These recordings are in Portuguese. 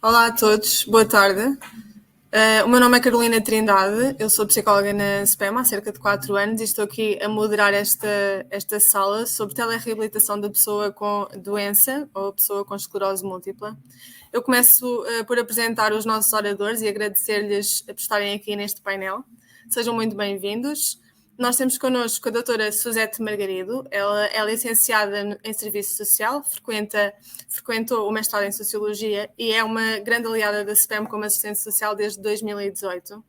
Olá a todos, boa tarde. O meu nome é Carolina Trindade, eu sou psicóloga na SPEM há cerca de 4 anos e estou aqui a moderar esta sala sobre telereabilitação da pessoa com doença ou pessoa com esclerose múltipla. Eu começo por apresentar os nossos oradores e agradecer-lhes por estarem aqui neste painel. Sejam muito bem-vindos. Nós temos connosco a doutora Suzete Margarido, ela é licenciada em Serviço Social, frequentou o mestrado em Sociologia e é uma grande aliada da SPEM como assistente social desde 2018.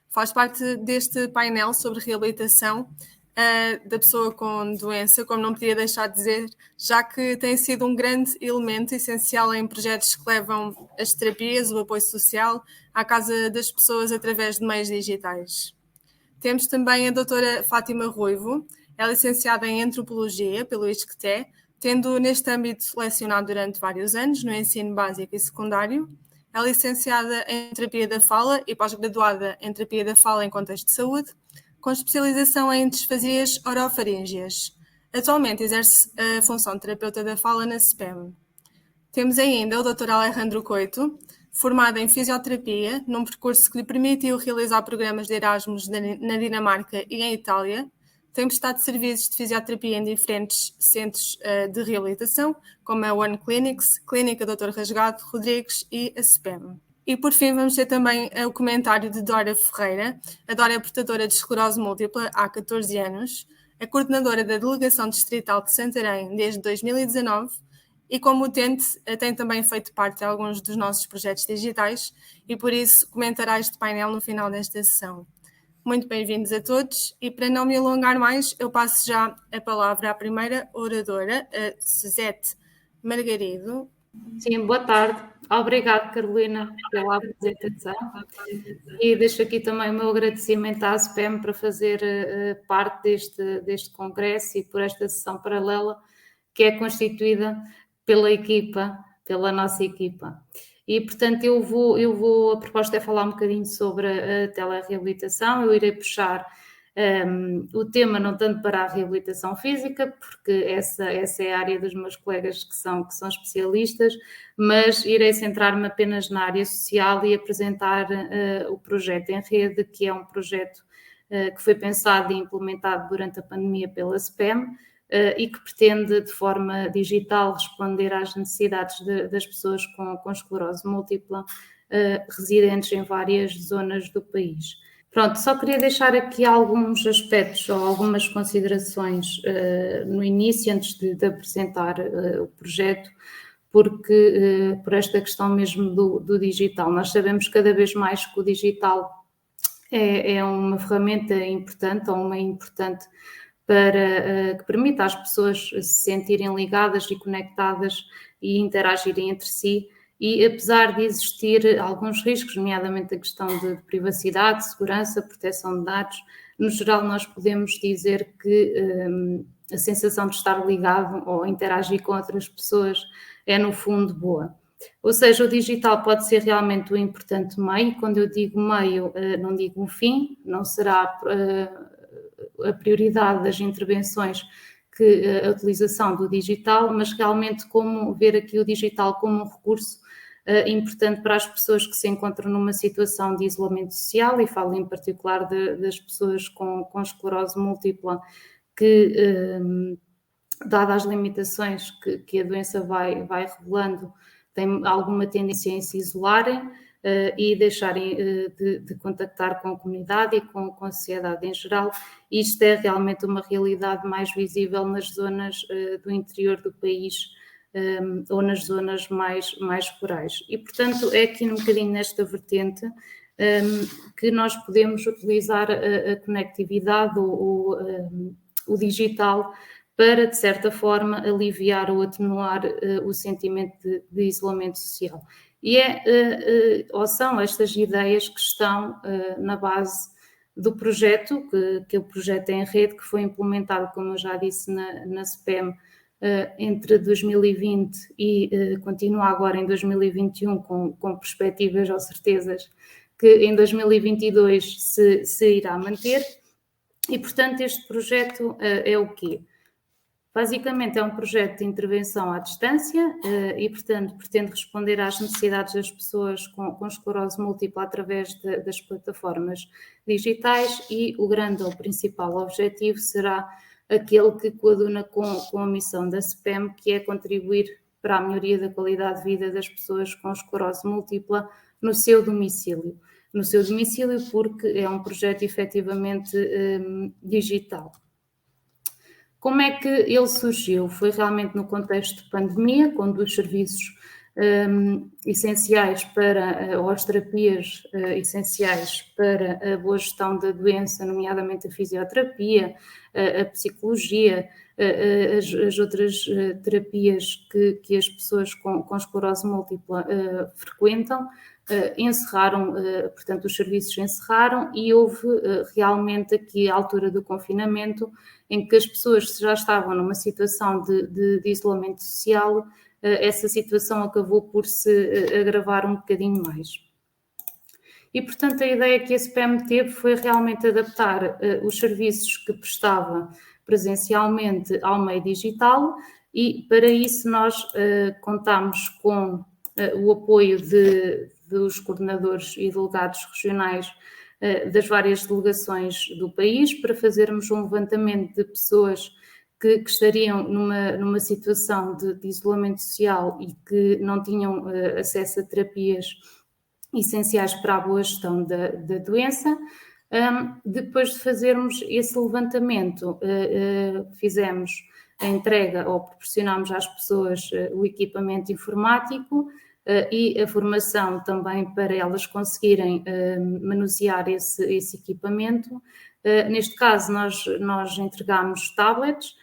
Faz parte deste painel sobre reabilitação da pessoa com doença, como não podia deixar de dizer, já que tem sido um grande elemento essencial em projetos que levam as terapias, o apoio social, à casa das pessoas através de meios digitais. Temos também a doutora Fátima Ruivo, é licenciada em Antropologia pelo ISCTE, tendo neste âmbito lecionado durante vários anos no ensino básico e secundário. É licenciada em Terapia da Fala e pós-graduada em Terapia da Fala em Contexto de Saúde, com especialização em disfasias orofaríngeas. Atualmente exerce a função de terapeuta da fala na SPEM. Temos ainda o Dr. Alejandro Coito, formado em Fisioterapia, num percurso que lhe permitiu realizar programas de Erasmus na Dinamarca e em Itália. Tem prestado serviços de fisioterapia em diferentes centros de reabilitação, como a One Clinics, Clínica Dr. Rasgado Rodrigues e a SPEM. E por fim vamos ter também o comentário de Dora Ferreira. A Dora é portadora de esclerose múltipla há 14 anos, é coordenadora da Delegação Distrital de Santarém desde 2019 e como utente tem também feito parte de alguns dos nossos projetos digitais e por isso comentará este painel no final desta sessão. Muito bem-vindos a todos e para não me alongar mais, eu passo já a palavra à primeira oradora, a Suzete Margarido. Sim, boa tarde. Obrigada, Carolina, pela apresentação. E deixo aqui também o meu agradecimento à SPEM para fazer parte deste congresso e por esta sessão paralela que é constituída pela nossa equipa. E, portanto, a proposta é falar um bocadinho sobre a telereabilitação. Eu irei puxar o tema não tanto para a reabilitação física, porque essa é a área dos meus colegas que são especialistas, mas irei centrar-me apenas na área social e apresentar o projeto em rede, que é um projeto que foi pensado e implementado durante a pandemia pela SPEM, e que pretende, de forma digital, responder às necessidades das pessoas com esclerose múltipla, residentes em várias zonas do país. Pronto, só queria deixar aqui alguns aspectos ou algumas considerações no início, antes de apresentar o projeto, porque por esta questão mesmo do digital. Nós sabemos cada vez mais que o digital é uma ferramenta importante ou uma importante para que permita às pessoas se sentirem ligadas e conectadas e interagirem entre si. E apesar de existir alguns riscos, nomeadamente a questão de privacidade, segurança, proteção de dados, no geral nós podemos dizer que a sensação de estar ligado ou interagir com outras pessoas é no fundo boa. Ou seja, o digital pode ser realmente um importante meio. Quando eu digo meio, não digo um fim, não será a prioridade das intervenções que a utilização do digital, mas realmente como ver aqui o digital como um recurso importante para as pessoas que se encontram numa situação de isolamento social, e falo em particular das pessoas com esclerose múltipla, que, dadas as limitações que a doença vai revelando, têm alguma tendência em se isolarem e deixarem de contactar com a comunidade e com a sociedade em geral. Isto é realmente uma realidade mais visível nas zonas do interior do país, ou nas zonas mais rurais. E, portanto, é aqui um bocadinho nesta vertente que nós podemos utilizar a conectividade ou o digital para, de certa forma, aliviar ou atenuar o sentimento de isolamento social. E ou são estas ideias que estão na base do projeto, que o projeto é em rede, que foi implementado, como eu já disse, na SPEM, entre 2020 e continua agora em 2021 com perspectivas ou certezas que em 2022 se irá manter. E, portanto, este projeto é o quê? Basicamente, é um projeto de intervenção à distância e, portanto, pretende responder às necessidades das pessoas com esclerose múltipla através das plataformas digitais, e o grande ou principal objetivo será aquele que coaduna com a missão da SPEM, que é contribuir para a melhoria da qualidade de vida das pessoas com esclerose múltipla no seu domicílio. No seu domicílio, porque é um projeto efetivamente digital. Como é que ele surgiu? Foi realmente no contexto de pandemia, quando os serviços essenciais ou as terapias essenciais para a boa gestão da doença, nomeadamente a fisioterapia, a psicologia, as outras terapias que as pessoas com esclerose múltipla frequentam, encerraram, portanto, os serviços encerraram, e houve realmente aqui a altura do confinamento, em que as pessoas já estavam numa situação de isolamento social. Essa situação acabou por se agravar um bocadinho mais. E, portanto, a ideia que a SPEM teve foi realmente adaptar os serviços que prestava presencialmente ao meio digital, e para isso nós contámos com o apoio dos coordenadores e delegados regionais das várias delegações do país, para fazermos um levantamento de pessoas que estariam numa situação de isolamento social e que não tinham acesso a terapias essenciais para a boa gestão da doença. Depois de fazermos esse levantamento, fizemos a entrega, ou proporcionámos às pessoas o equipamento informático e a formação também para elas conseguirem manusear esse equipamento. Neste caso, nós entregámos tablets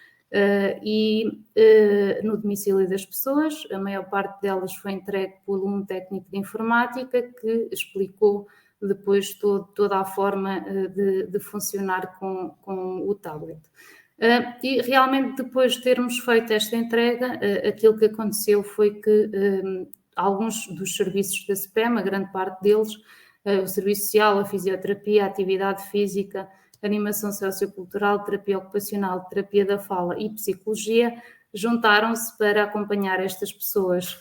no domicílio das pessoas. A maior parte delas foi entregue por um técnico de informática que explicou depois toda a forma de funcionar com o tablet. E realmente, depois de termos feito esta entrega, aquilo que aconteceu foi que alguns dos serviços da SPEM, a grande parte deles, o serviço social, a fisioterapia, a atividade física, animação sociocultural, terapia ocupacional, terapia da fala e psicologia, juntaram-se para acompanhar estas pessoas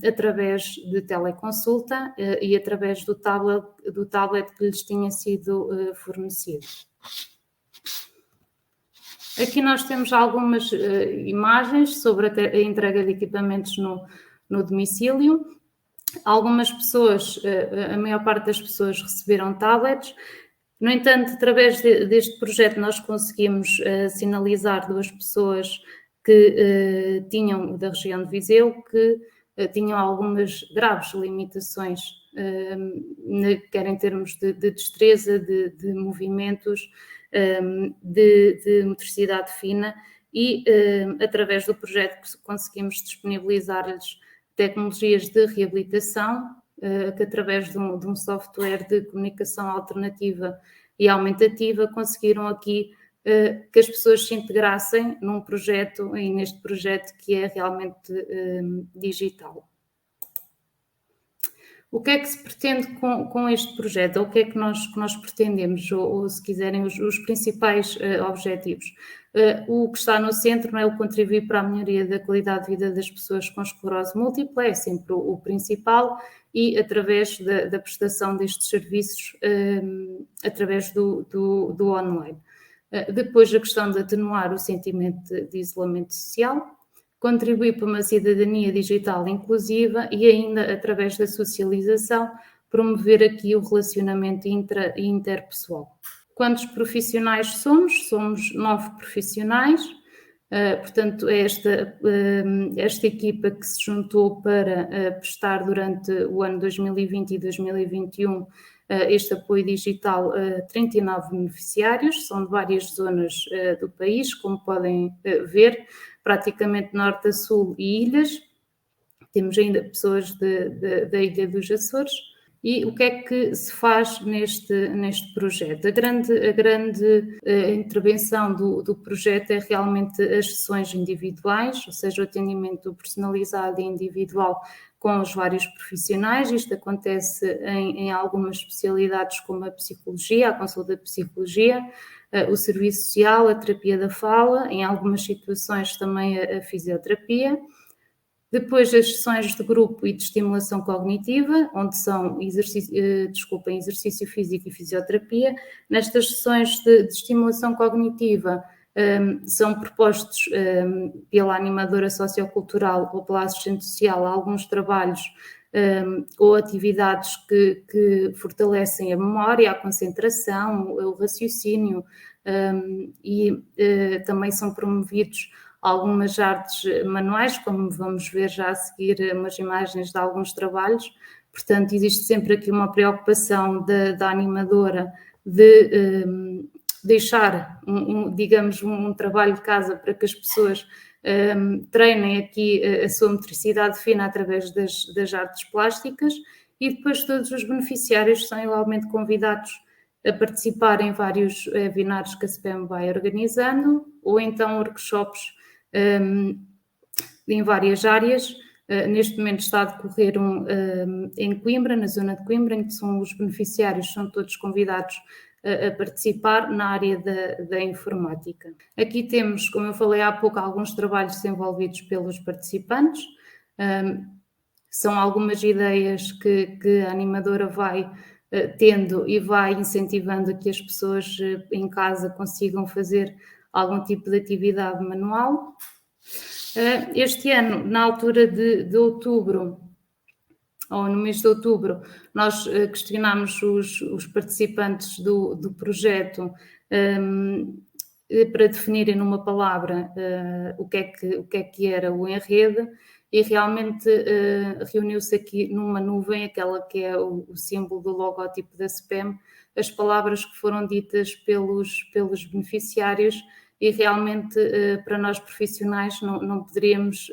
através de teleconsulta e através do tablet que lhes tinha sido fornecido. Aqui nós temos algumas imagens sobre a entrega de equipamentos no domicílio. Algumas pessoas, a maior parte das pessoas, receberam tablets. No entanto, através deste projeto, nós conseguimos sinalizar 2 pessoas que tinham, da região de Viseu, que tinham algumas graves limitações, quer em termos de destreza, de movimentos, de motricidade fina, e através do projeto conseguimos disponibilizar-lhes tecnologias de reabilitação, que através de um software de comunicação alternativa e aumentativa conseguiram aqui que as pessoas se integrassem num projeto, e neste projeto que é realmente digital. O que é que se pretende com este projeto? Ou o que é que nós pretendemos? Ou se quiserem, os principais objetivos? O que está no centro, não é, o contribuir para a melhoria da qualidade de vida das pessoas com esclerose múltipla, é sempre o principal, e através da prestação destes serviços através do online. Depois, a questão de atenuar o sentimento de isolamento social, contribuir para uma cidadania digital inclusiva e ainda, através da socialização, promover aqui o relacionamento intra e interpessoal. Quantos profissionais somos? Somos 9 profissionais. Portanto, é esta equipa que se juntou para prestar durante o ano 2020 e 2021 este apoio digital a 39 beneficiários, são de várias zonas do país, como podem ver, praticamente norte a sul e ilhas. Temos ainda pessoas da Ilha dos Açores. E o que é que se faz neste projeto? A grande intervenção do projeto é realmente as sessões individuais, ou seja, o atendimento personalizado e individual com os vários profissionais. Isto acontece em algumas especialidades, como a psicologia, a consulta de psicologia, o serviço social, a terapia da fala, em algumas situações também a fisioterapia. Depois as sessões de grupo e de estimulação cognitiva, onde são exercício físico e fisioterapia. Nestas sessões de estimulação cognitiva são propostos pela animadora sociocultural ou pela assistente social alguns trabalhos ou atividades que fortalecem a memória, a concentração, o raciocínio e também são promovidos algumas artes manuais, como vamos ver já a seguir umas imagens de alguns trabalhos. Portanto, existe sempre aqui uma preocupação da animadora de deixar, digamos, um trabalho de casa para que as pessoas treinem aqui a sua motricidade fina através das artes plásticas, e depois todos os beneficiários são igualmente convidados a participar em vários webinários que a SPEM vai organizando, ou então workshops em várias áreas. Neste momento está a decorrer em Coimbra, na zona de Coimbra, em que os beneficiários são todos convidados a participar na área da informática. Aqui temos, como eu falei há pouco, alguns trabalhos desenvolvidos pelos participantes. São algumas ideias que a animadora vai tendo e vai incentivando a que as pessoas em casa consigam fazer algum tipo de atividade manual. Este ano, na altura de outubro, ou no mês de outubro, nós questionámos os participantes do projeto para definirem numa palavra o que é que era o enredo, e realmente reuniu-se aqui numa nuvem, aquela que é o símbolo do logótipo da SPEM, as palavras que foram ditas pelos beneficiários, e realmente para nós profissionais não poderíamos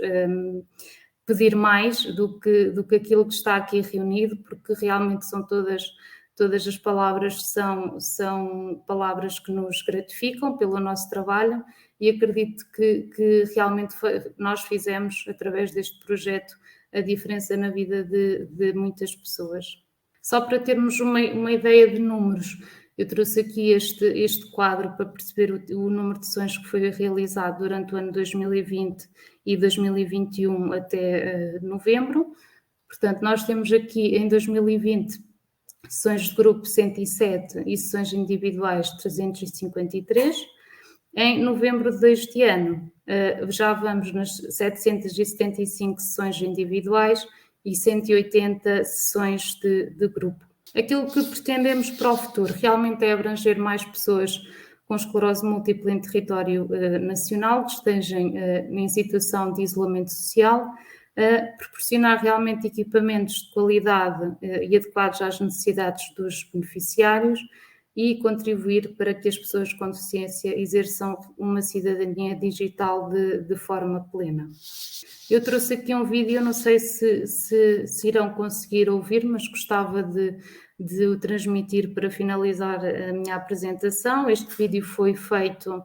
pedir mais do que aquilo que está aqui reunido, porque realmente são todas as palavras são palavras que nos gratificam pelo nosso trabalho, e acredito que realmente nós fizemos, através deste projeto, a diferença na vida de muitas pessoas. Só para termos uma ideia de números, eu trouxe aqui este quadro para perceber o número de sessões que foi realizado durante o ano 2020 e 2021 até novembro. Portanto, nós temos aqui em 2020 sessões de grupo 107 e sessões individuais 353. Em novembro deste ano, já vamos nas 775 sessões individuais e 180 sessões de grupo. Aquilo que pretendemos para o futuro realmente é abranger mais pessoas com esclerose múltipla em território nacional, que estejam em situação de isolamento social, proporcionar realmente equipamentos de qualidade e adequados às necessidades dos beneficiários, e contribuir para que as pessoas com deficiência exerçam uma cidadania digital de forma plena. Eu trouxe aqui um vídeo, não sei se irão conseguir ouvir, mas gostava de o transmitir para finalizar a minha apresentação. Este vídeo foi feito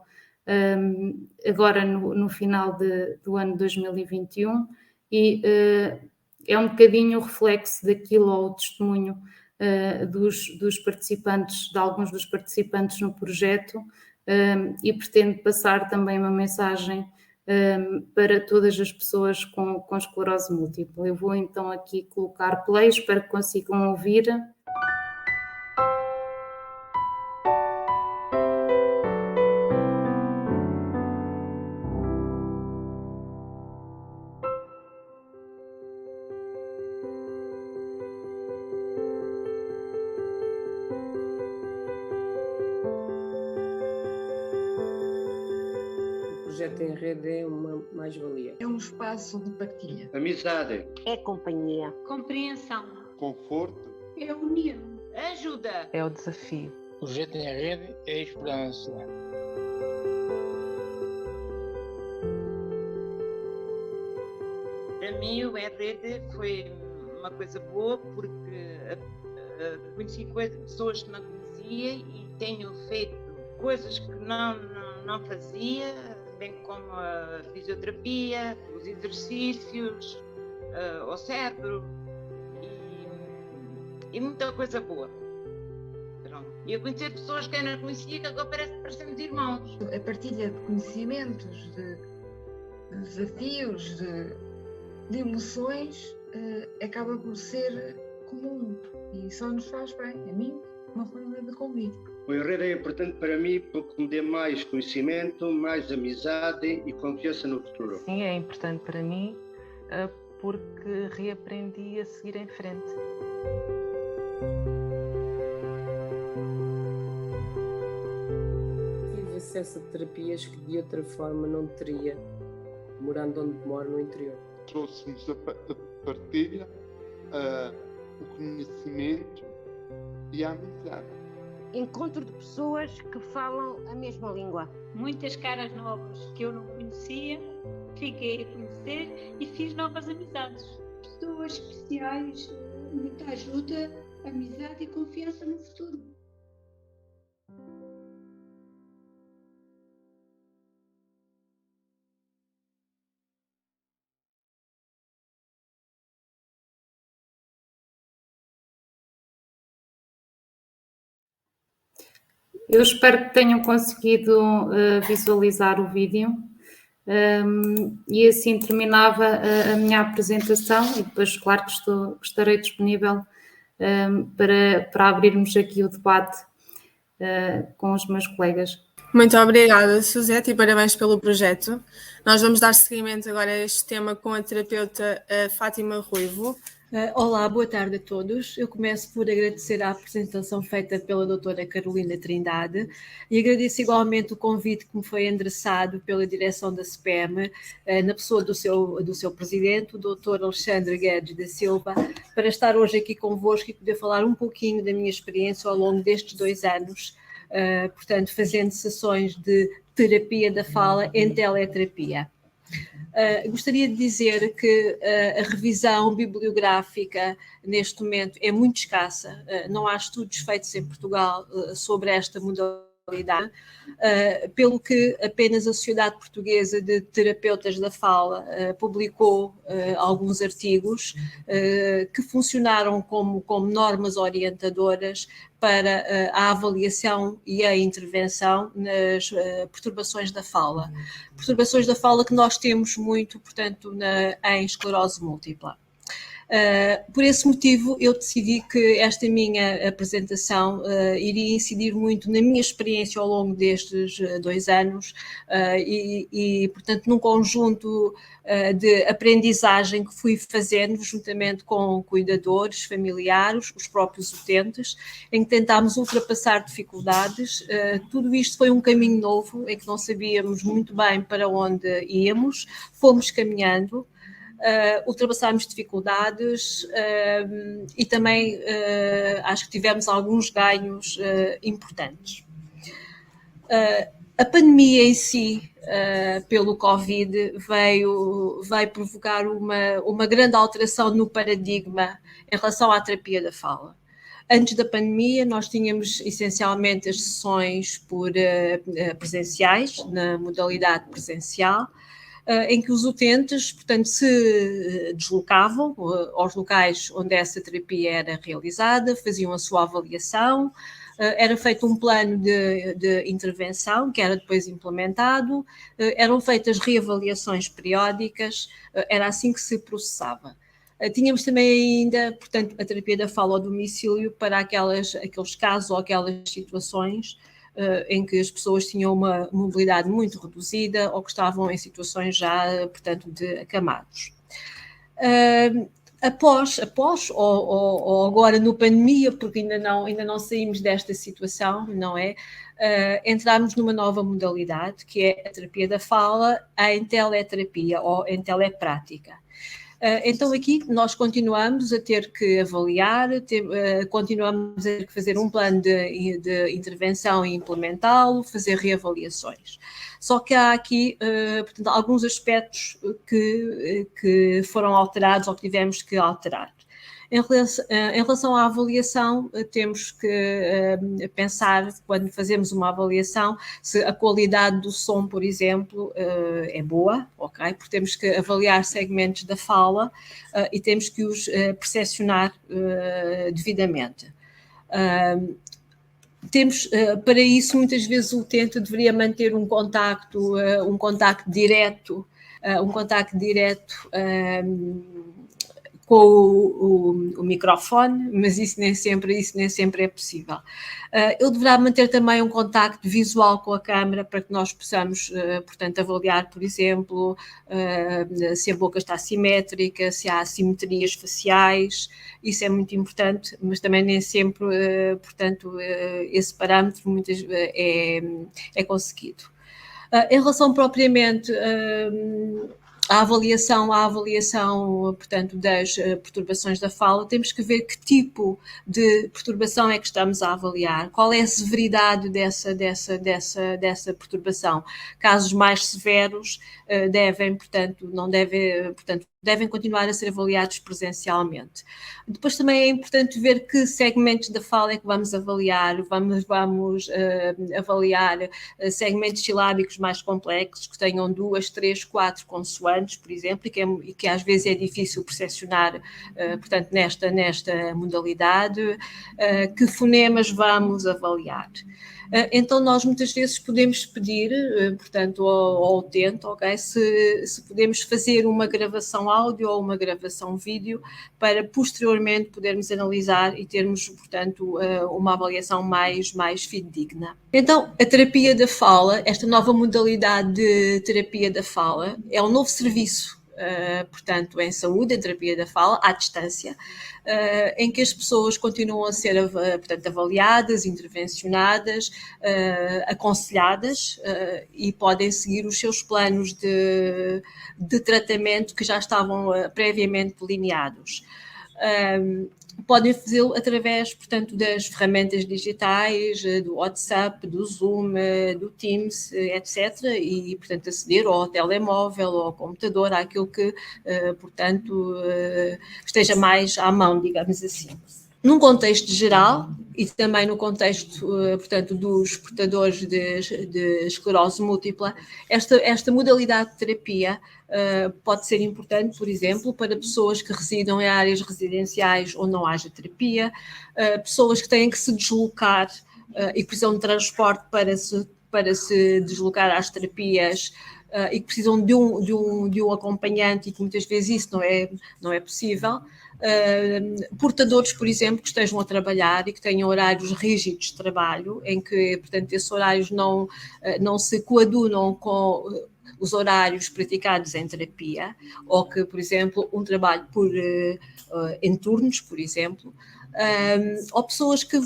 agora no final do ano 2021 e é um bocadinho o reflexo daquilo, ou o testemunho dos participantes, de alguns dos participantes no projeto, e pretendo passar também uma mensagem para todas as pessoas com esclerose múltipla. Eu vou então aqui colocar play, espero que consigam ouvir. O projeto em rede é uma mais-valia. É um espaço de partilha. Amizade. É companhia. Compreensão. Conforto. É união. Ajuda. É o desafio. O projeto em rede é a esperança. Para mim o Rede foi uma coisa boa porque conheci pessoas que não conhecia e tenho feito coisas que não fazia, bem como a fisioterapia, os exercícios, ao cérebro e muita coisa boa. Pronto. E a conhecer pessoas que eu não conhecia, que agora parecemos irmãos. A partilha de conhecimentos, de desafios, de emoções, acaba por ser comum e só nos faz bem. A mim, uma forma de convite. O enredo é importante para mim porque me dê mais conhecimento, mais amizade e confiança no futuro. Sim, é importante para mim porque reaprendi a seguir em frente. Tive acesso a terapias que de outra forma não teria, morando onde moro no interior. Trouxe-nos a partilha, o conhecimento e a amizade. Encontro de pessoas que falam a mesma língua. Muitas caras novas que eu não conhecia, fiquei a conhecer e fiz novas amizades. Pessoas especiais, muita ajuda, amizade e confiança no futuro. Eu espero que tenham conseguido visualizar o vídeo e assim terminava a minha apresentação e depois, claro, que estarei disponível para abrirmos aqui o debate com os meus colegas. Muito obrigada, Suzete, e parabéns pelo projeto. Nós vamos dar seguimento agora a este tema com a terapeuta Fátima Ruivo. Olá, boa tarde a todos. Eu começo por agradecer a apresentação feita pela doutora Carolina Trindade e agradeço igualmente o convite que me foi endereçado pela direção da SPEM, na pessoa do seu presidente, o doutor Alexandre Guedes da Silva, para estar hoje aqui convosco e poder falar um pouquinho da minha experiência ao longo destes 2 anos, portanto, fazendo sessões de terapia da fala em teleterapia. Gostaria de dizer que a revisão bibliográfica neste momento é muito escassa, não há estudos feitos em Portugal sobre esta modalidade, pelo que apenas a Sociedade Portuguesa de Terapeutas da Fala publicou alguns artigos que funcionaram como normas orientadoras para a avaliação e a intervenção nas perturbações da fala. Perturbações da fala que nós temos muito, portanto, em esclerose múltipla. Por esse motivo, eu decidi que esta minha apresentação iria incidir muito na minha experiência ao longo destes 2 anos e, portanto, num conjunto de aprendizagem que fui fazendo juntamente com cuidadores, familiares, os próprios utentes, em que tentámos ultrapassar dificuldades. Tudo isto foi um caminho novo, em que não sabíamos muito bem para onde íamos, fomos caminhando, ultrapassámos dificuldades e também acho que tivemos alguns ganhos importantes. A pandemia em si, pelo Covid, vai provocar uma grande alteração no paradigma em relação à terapia da fala. Antes da pandemia, nós tínhamos essencialmente as sessões presenciais, na modalidade presencial, em que os utentes, portanto, se deslocavam aos locais onde essa terapia era realizada, faziam a sua avaliação, era feito um plano de intervenção que era depois implementado, eram feitas reavaliações periódicas, era assim que se processava. Tínhamos também ainda, portanto, a terapia da fala ao domicílio para aqueles casos ou aquelas situações em que as pessoas tinham uma mobilidade muito reduzida ou que estavam em situações já, portanto, de acamados. Após ou agora no pandemia, porque ainda não saímos desta situação, não é? Entramos numa nova modalidade, que é a terapia da fala em teleterapia ou em teleprática. Então aqui nós continuamos a ter que avaliar, continuamos a ter que fazer um plano de intervenção e implementá-lo, fazer reavaliações. Só que há aqui, portanto, alguns aspectos que foram alterados ou que tivemos que alterar. Em relação à avaliação, temos que pensar, quando fazemos uma avaliação, se a qualidade do som, por exemplo, é boa, ok? Porque temos que avaliar segmentos da fala e temos que os percepcionar devidamente. temos, para isso, muitas vezes o utente deveria manter um contacto direto, com o microfone, mas isso nem sempre é possível. Ele deverá manter também um contacto visual com a câmara para que nós possamos, portanto, avaliar, por exemplo, se a boca está simétrica, se há assimetrias faciais. Isso é muito importante, mas também nem sempre, portanto, esse parâmetro muitas é conseguido. Em relação propriamente à avaliação, portanto, das perturbações da fala, temos que ver que tipo de perturbação é que estamos a avaliar, qual é a severidade dessa perturbação. Casos mais severos devem continuar a ser avaliados presencialmente. Depois também é importante ver que segmentos da fala é que vamos avaliar. Vamos avaliar segmentos silábicos mais complexos, que tenham 2, 3, 4 consoantes, por exemplo, e que às vezes é difícil percepcionar, portanto, nesta modalidade. Que fonemas vamos avaliar? Então, nós muitas vezes podemos pedir, portanto, ao utente, okay, se podemos fazer uma gravação áudio ou uma gravação vídeo para posteriormente podermos analisar e termos, portanto, uma avaliação mais fidedigna. Então, a terapia da fala, esta nova modalidade de terapia da fala, é um novo serviço, portanto, em saúde, em terapia da fala, à distância, em que as pessoas continuam a ser, portanto, avaliadas, intervencionadas, aconselhadas e podem seguir os seus planos de tratamento que já estavam previamente delineados. Podem fazê-lo através, portanto, das ferramentas digitais, do WhatsApp, do Zoom, do Teams, etc. E, portanto, aceder ao telemóvel ou ao computador, àquilo que, portanto, esteja mais à mão, digamos assim. Num contexto geral e também no contexto, portanto, dos portadores de esclerose múltipla, esta modalidade de terapia pode ser importante, por exemplo, para pessoas que residam em áreas residenciais onde não haja terapia, pessoas que têm que se deslocar e precisam de transporte para se deslocar às terapias e que precisam de um acompanhante e que muitas vezes isso não é possível. Portadores, por exemplo, que estejam a trabalhar e que tenham horários rígidos de trabalho, em que, portanto, esses horários não se coadunam com os horários praticados em terapia, ou que, por exemplo, um trabalho em turnos, por exemplo, ou pessoas que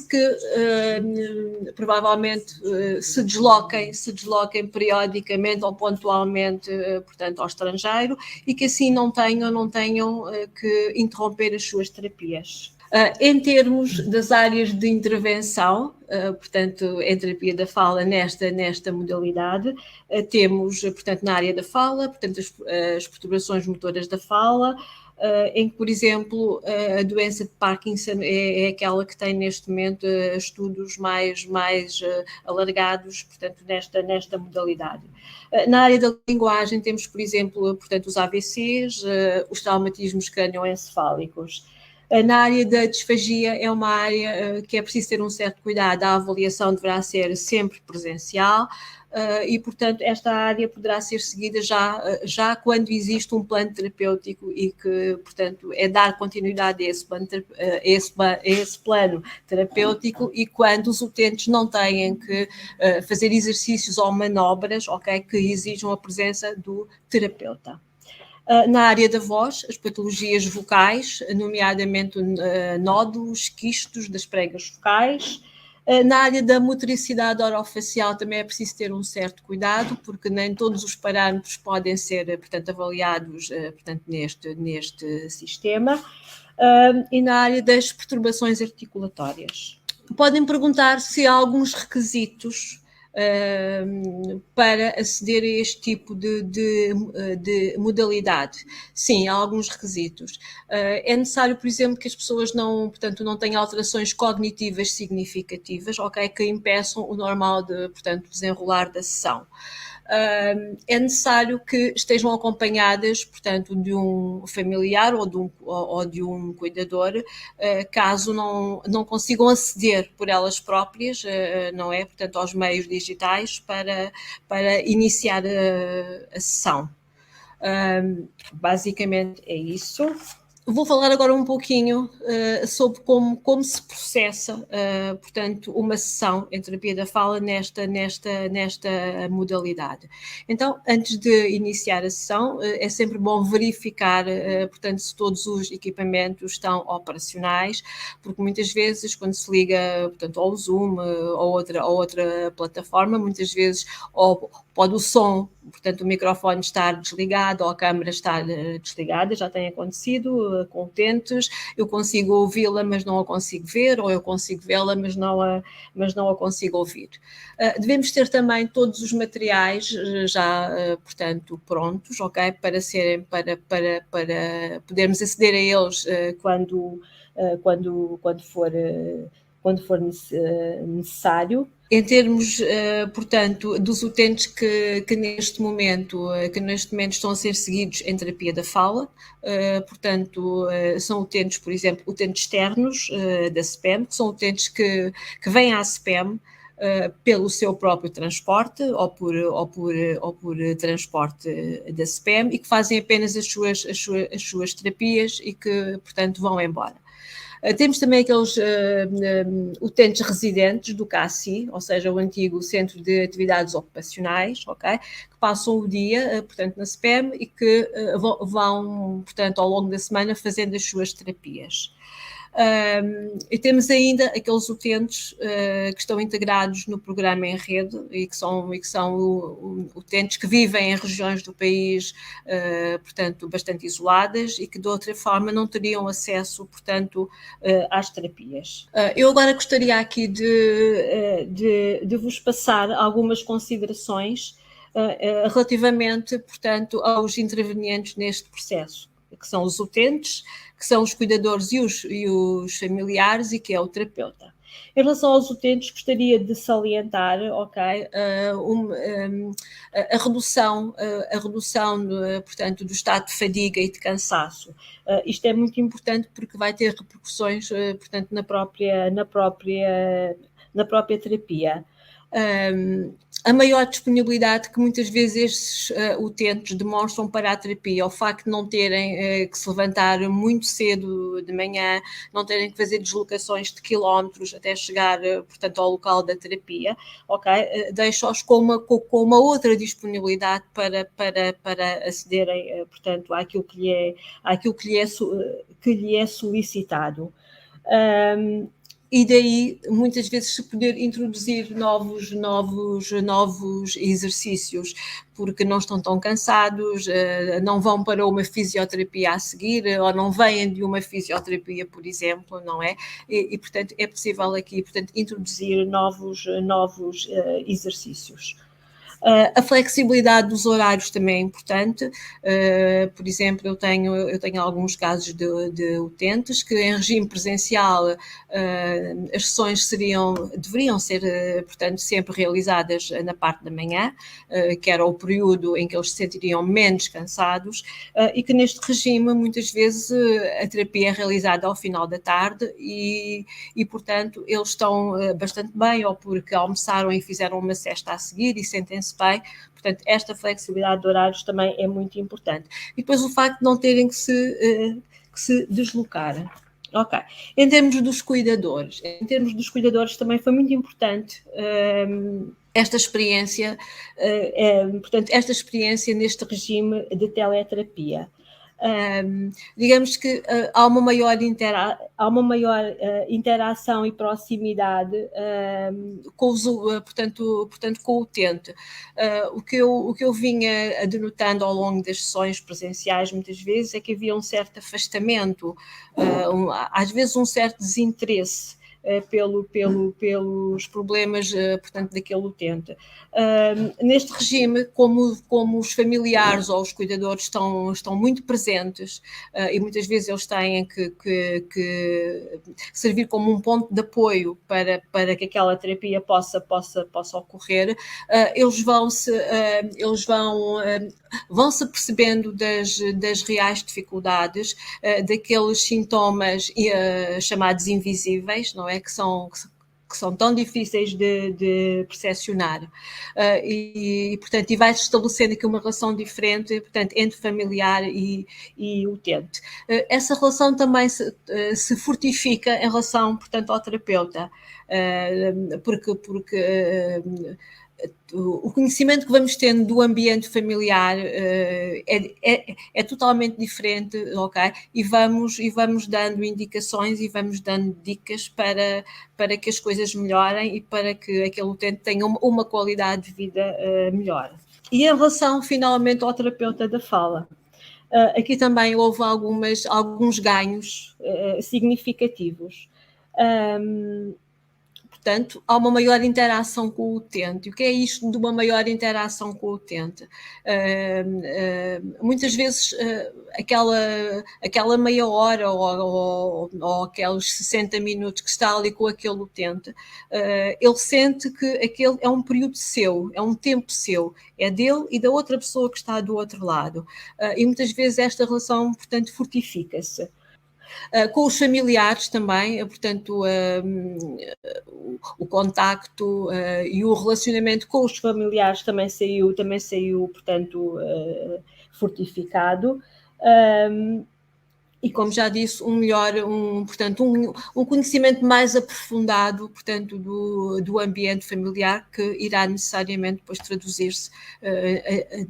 provavelmente se desloquem periodicamente ou pontualmente, portanto, ao estrangeiro e que assim não tenham que interromper as suas terapias. Em termos das áreas de intervenção, portanto, em terapia da fala nesta modalidade, temos, portanto, na área da fala, portanto, as perturbações motoras da fala, em que, por exemplo, a doença de Parkinson é aquela que tem neste momento estudos mais alargados, portanto, nesta modalidade. Na área da linguagem temos, por exemplo, portanto, os AVCs, os traumatismos cranioencefálicos. Na área da disfagia é uma área que é preciso ter um certo cuidado, a avaliação deverá ser sempre presencial e, portanto, esta área poderá ser seguida já quando existe um plano terapêutico e que, portanto, é dar continuidade a esse plano terapêutico e quando os utentes não têm que fazer exercícios ou manobras, okay, que exijam a presença do terapeuta. Na área da voz, as patologias vocais, nomeadamente nódulos, quistos das pregas vocais. Na área da motricidade orofacial também é preciso ter um certo cuidado, porque nem todos os parâmetros podem ser, portanto, avaliados, portanto, neste sistema. E na área das perturbações articulatórias. Podem perguntar se há alguns requisitos para aceder a este tipo de modalidade. Sim, há alguns requisitos. É necessário, por exemplo, que as pessoas não tenham alterações cognitivas significativas, okay, que impeçam o normal desenrolar da sessão. é necessário que estejam acompanhadas, portanto, de um familiar ou de um cuidador, caso não consigam aceder por elas próprias, não é? Portanto, aos meios digitais para iniciar a sessão. Basicamente é isso. Vou falar agora um pouquinho sobre como se processa, portanto, uma sessão em terapia da fala nesta modalidade. Então, antes de iniciar a sessão, é sempre bom verificar, portanto, se todos os equipamentos estão operacionais, porque muitas vezes, quando se liga, portanto, ao Zoom ou outra plataforma, muitas vezes pode o som, portanto, o microfone estar desligado ou a câmara estar desligada, já tem acontecido com utentes, eu consigo ouvi-la, mas não a consigo ver, ou eu consigo vê-la, mas não a consigo ouvir. Devemos ter também todos os materiais já, portanto, prontos, ok, para podermos aceder a eles quando for necessário. Em termos, portanto, dos utentes que neste momento estão a ser seguidos em terapia da fala, portanto, são utentes, por exemplo, utentes externos da SPEM, que são utentes que vêm à SPEM pelo seu próprio transporte ou por transporte da SPEM e que fazem apenas as suas terapias e que, portanto, vão embora. Temos também aqueles utentes residentes do CACI, ou seja, o antigo Centro de Atividades Ocupacionais, ok? Que passam o dia, portanto, na SPEM e que vão, portanto, ao longo da semana fazendo as suas terapias. E temos ainda aqueles utentes que estão integrados no programa em rede e que são utentes que vivem em regiões do país, portanto, bastante isoladas e que de outra forma não teriam acesso, portanto, às terapias. Eu agora gostaria aqui de vos passar algumas considerações relativamente, portanto, aos intervenientes neste processo, que são os utentes, que são os cuidadores e os familiares e que é o terapeuta. Em relação aos utentes, gostaria de salientar, ok, a redução, portanto, do estado de fadiga e de cansaço. Isto é muito importante porque vai ter repercussões, portanto, na própria terapia. A maior disponibilidade que muitas vezes estes utentes demonstram para a terapia, o facto de não terem que se levantar muito cedo de manhã, não terem que fazer deslocações de quilómetros até chegar, portanto, ao local da terapia, ok? Deixa-os com uma outra disponibilidade para acederem, portanto, àquilo que lhe é solicitado. E daí, muitas vezes, se poder introduzir novos exercícios, porque não estão tão cansados, não vão para uma fisioterapia a seguir, ou não vêm de uma fisioterapia, por exemplo, não é? E portanto, é possível aqui, portanto, introduzir novos exercícios. A flexibilidade dos horários também é importante. Por exemplo, eu tenho alguns casos de utentes que em regime presencial as sessões deveriam ser, portanto, sempre realizadas na parte da manhã, que era o período em que eles se sentiriam menos cansados, e que neste regime muitas vezes a terapia é realizada ao final da tarde e portanto, eles estão bastante bem, ou porque almoçaram e fizeram uma sesta a seguir e sentem-se bem. Portanto, esta flexibilidade de horários também é muito importante. E depois o facto de não terem que se deslocar. Ok. Em termos dos cuidadores também foi muito importante esta experiência, portanto, esta experiência neste regime de teleterapia. Digamos que há uma maior interação e proximidade com o utente. O que eu vinha denotando ao longo das sessões presenciais muitas vezes é que havia um certo afastamento, às vezes um certo desinteresse pelos problemas, portanto, daquele utente. Neste regime, como os familiares ou os cuidadores estão muito presentes e muitas vezes eles têm que servir como um ponto de apoio para que aquela terapia possa ocorrer, eles vão se percebendo das reais dificuldades, daqueles sintomas chamados invisíveis, não é? Que são tão difíceis de percepcionar. Portanto, vai-se estabelecendo aqui uma relação diferente, portanto, entre familiar e utente. Essa relação também se fortifica em relação, portanto, ao terapeuta, porque o conhecimento que vamos tendo do ambiente familiar é totalmente diferente, ok? E vamos dando indicações e vamos dando dicas para que as coisas melhorem e para que aquele utente tenha uma qualidade de vida melhor. E em relação, finalmente, ao terapeuta da fala, aqui também houve alguns ganhos significativos. Portanto, há uma maior interação com o utente. O que é isto de uma maior interação com o utente? Muitas vezes aquela meia hora ou aqueles 60 minutos que está ali com aquele utente, ele sente que aquele é um período seu, é um tempo seu, é dele e da outra pessoa que está do outro lado. E muitas vezes esta relação, portanto, fortifica-se. Com os familiares também, portanto, o contacto e o relacionamento com os familiares também saiu portanto, fortificado. E, como já disse, um conhecimento mais aprofundado, portanto, do ambiente familiar, que irá necessariamente depois traduzir-se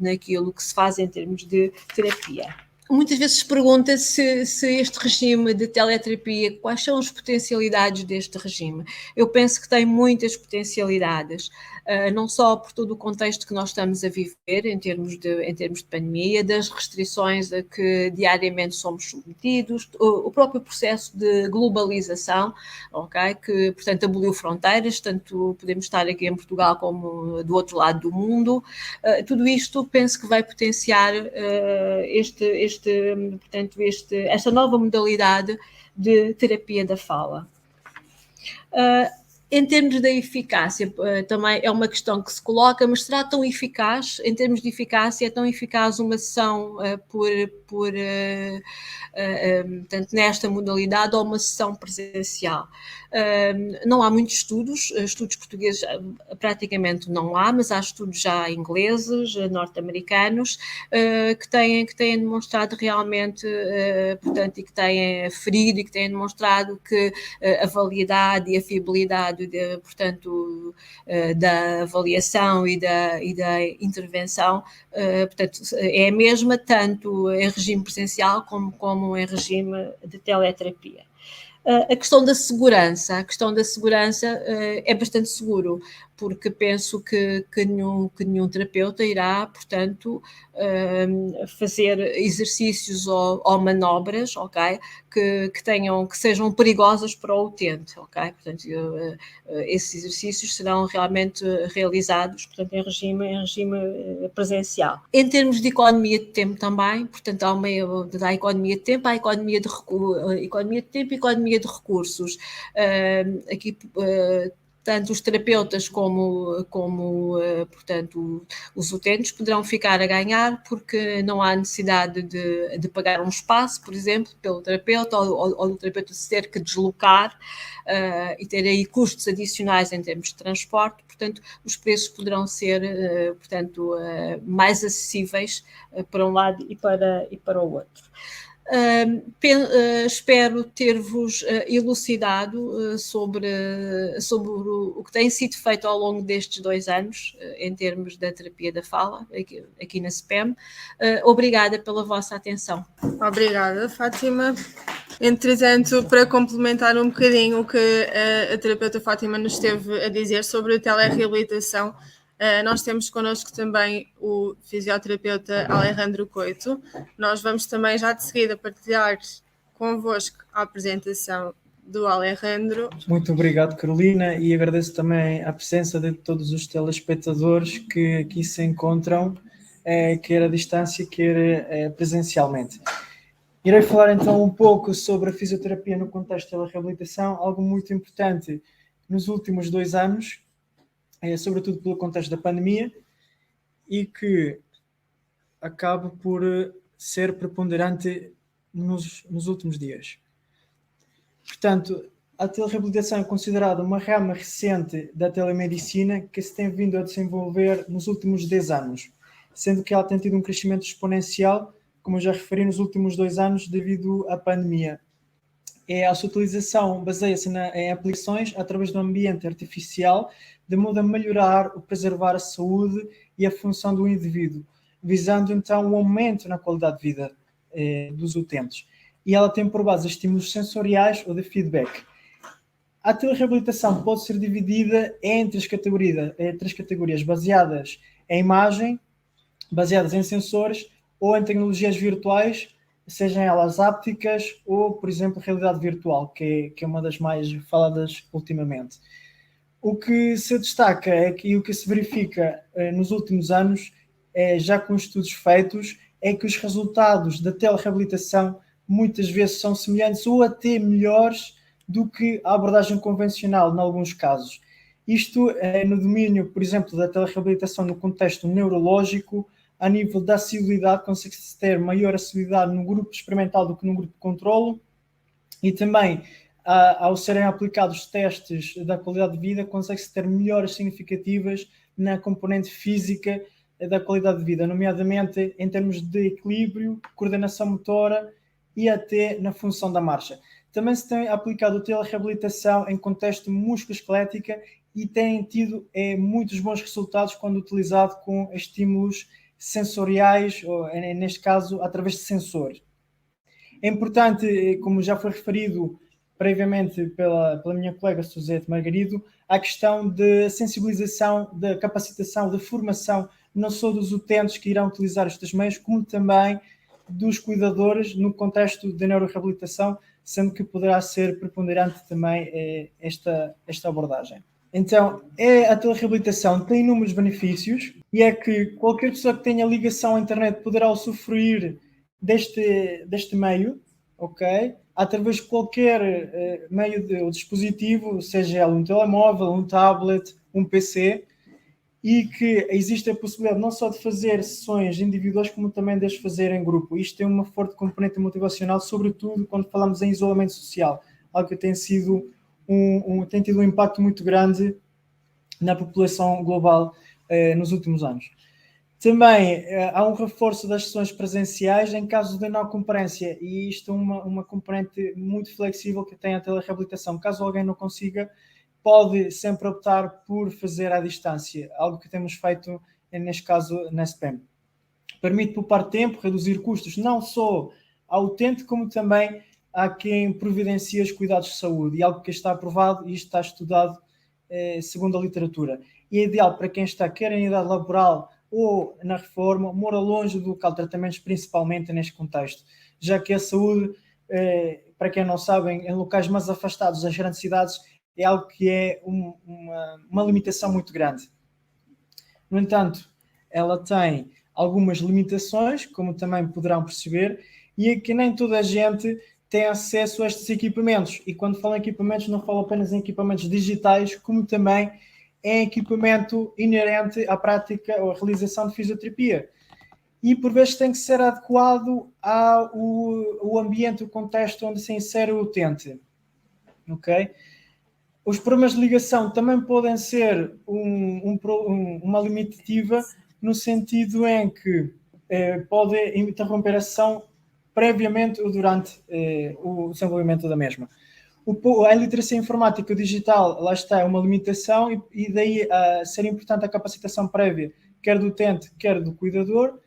naquilo que se faz em termos de terapia. Muitas vezes se pergunta se este regime de teleterapia, quais são as potencialidades deste regime. Eu penso que tem muitas potencialidades, não só por todo o contexto que nós estamos a viver em termos de pandemia, das restrições a que diariamente somos submetidos, o próprio processo de globalização, okay, que, portanto, aboliu fronteiras, tanto podemos estar aqui em Portugal como do outro lado do mundo. Tudo isto penso que vai potenciar esta nova modalidade de terapia da fala. Em termos da eficácia, também é uma questão que se coloca, mas será tão eficaz, em termos de eficácia, é tão eficaz uma sessão portanto, nesta modalidade ou uma sessão presencial? Não há muitos estudos portugueses praticamente não há, mas há estudos já ingleses, norte-americanos, que têm demonstrado realmente, portanto, e que têm aferido e que têm demonstrado que a validade e a fiabilidade portanto, da avaliação e da intervenção, portanto, é a mesma tanto em regime presencial como em regime de teleterapia. A questão da segurança é bastante seguro, porque penso que nenhum terapeuta irá, portanto, fazer exercícios ou manobras, ok, que sejam perigosas para o utente, ok? Portanto, esses exercícios serão realmente realizados, portanto, em regime presencial. Em termos de economia de tempo também, portanto, há a economia de tempo, há a economia de tempo e economia de recursos. Aqui tanto os terapeutas como portanto, os utentes poderão ficar a ganhar, porque não há necessidade de pagar um espaço, por exemplo, pelo terapeuta, ou do terapeuta se ter que deslocar e ter aí custos adicionais em termos de transporte. Portanto, os preços poderão ser, portanto, mais acessíveis para um lado e para o outro. Espero ter-vos elucidado sobre o que tem sido feito ao longo destes 2 anos em termos da terapia da fala aqui na SPEM. Obrigada pela vossa atenção. Obrigada, Fátima. Entretanto, para complementar um bocadinho o que a terapeuta Fátima nos esteve a dizer sobre a telereabilitação, nós temos connosco também o fisioterapeuta Alejandro Coito. Nós vamos também já de seguida partilhar convosco a apresentação do Alejandro. Muito obrigado, Carolina, e agradeço também a presença de todos os telespectadores que aqui se encontram, quer à distância, quer presencialmente. Irei falar então um pouco sobre a fisioterapia no contexto da reabilitação, algo muito importante nos últimos 2 anos, sobretudo pelo contexto da pandemia, e que acaba por ser preponderante nos últimos dias. Portanto, a telereabilitação é considerada uma rama recente da telemedicina que se tem vindo a desenvolver nos últimos 10 anos, sendo que ela tem tido um crescimento exponencial, como eu já referi, nos últimos 2 anos devido à pandemia. A sua utilização baseia-se em aplicações através do ambiente artificial, de modo a melhorar ou preservar a saúde e a função do indivíduo, visando então o aumento na qualidade de vida dos utentes. E ela tem por base estímulos sensoriais ou de feedback. A telereabilitação pode ser dividida em três categorias baseadas em imagem, baseadas em sensores ou em tecnologias virtuais, sejam elas ápticas ou, por exemplo, realidade virtual, que é uma das mais faladas ultimamente. O que se destaca e o que se verifica nos últimos anos, já com estudos feitos, é que os resultados da telereabilitação muitas vezes são semelhantes ou até melhores do que a abordagem convencional, em alguns casos. Isto é no domínio, por exemplo, da telereabilitação no contexto neurológico. A nível da assiduidade, consegue-se ter maior assiduidade no grupo experimental do que no grupo de controlo, e também, ao serem aplicados testes da qualidade de vida, consegue-se ter melhoras significativas na componente física da qualidade de vida, nomeadamente em termos de equilíbrio, coordenação motora e até na função da marcha. Também se tem aplicado a telereabilitação em contexto musculoesquelética e tem tido muitos bons resultados quando utilizado com estímulos sensoriais, ou neste caso, através de sensores. É importante, como já foi referido previamente pela minha colega Suzete Margarido, a questão de sensibilização, de capacitação, de formação, não só dos utentes que irão utilizar estes meios, como também dos cuidadores no contexto da neuroreabilitação, sendo que poderá ser preponderante também esta abordagem. Então, a telereabilitação tem inúmeros benefícios, e é que qualquer pessoa que tenha ligação à internet poderá usufruir deste meio, ok? Através de qualquer meio ou dispositivo, seja ele um telemóvel, um tablet, um PC, e que existe a possibilidade não só de fazer sessões individuais, como também de as fazer em grupo. Isto tem uma forte componente motivacional, sobretudo quando falamos em isolamento social, algo que tem tido um impacto muito grande na população global nos últimos anos. Também há um reforço das sessões presenciais em caso de não concorrência, e isto é uma componente muito flexível que tem a telereabilitação. Caso alguém não consiga, pode sempre optar por fazer à distância, algo que temos feito, neste caso, na SPEM. Permite poupar tempo, reduzir custos, não só ao utente, como também a quem providencia os cuidados de saúde, e algo que está aprovado e está estudado segundo a literatura. E é ideal para quem está quer em idade laboral ou na reforma, mora longe do local de tratamentos, principalmente neste contexto, já que a saúde, para quem não sabe, em locais mais afastados das grandes cidades, é algo que é uma limitação muito grande. No entanto, ela tem algumas limitações, como também poderão perceber, e é que nem toda a gente tem acesso a estes equipamentos. E quando falo em equipamentos, não falo apenas em equipamentos digitais, como também em equipamento inerente à prática ou à realização de fisioterapia. E por vezes tem que ser adequado ao ambiente, o contexto onde se insere o utente. Ok? Os problemas de ligação também podem ser uma limitativa, no sentido em que pode interromper a sessão previamente ou durante o desenvolvimento da mesma. A iliteracia informática digital, lá está, é uma limitação, e daí ser importante a capacitação prévia, quer do utente, quer do cuidador.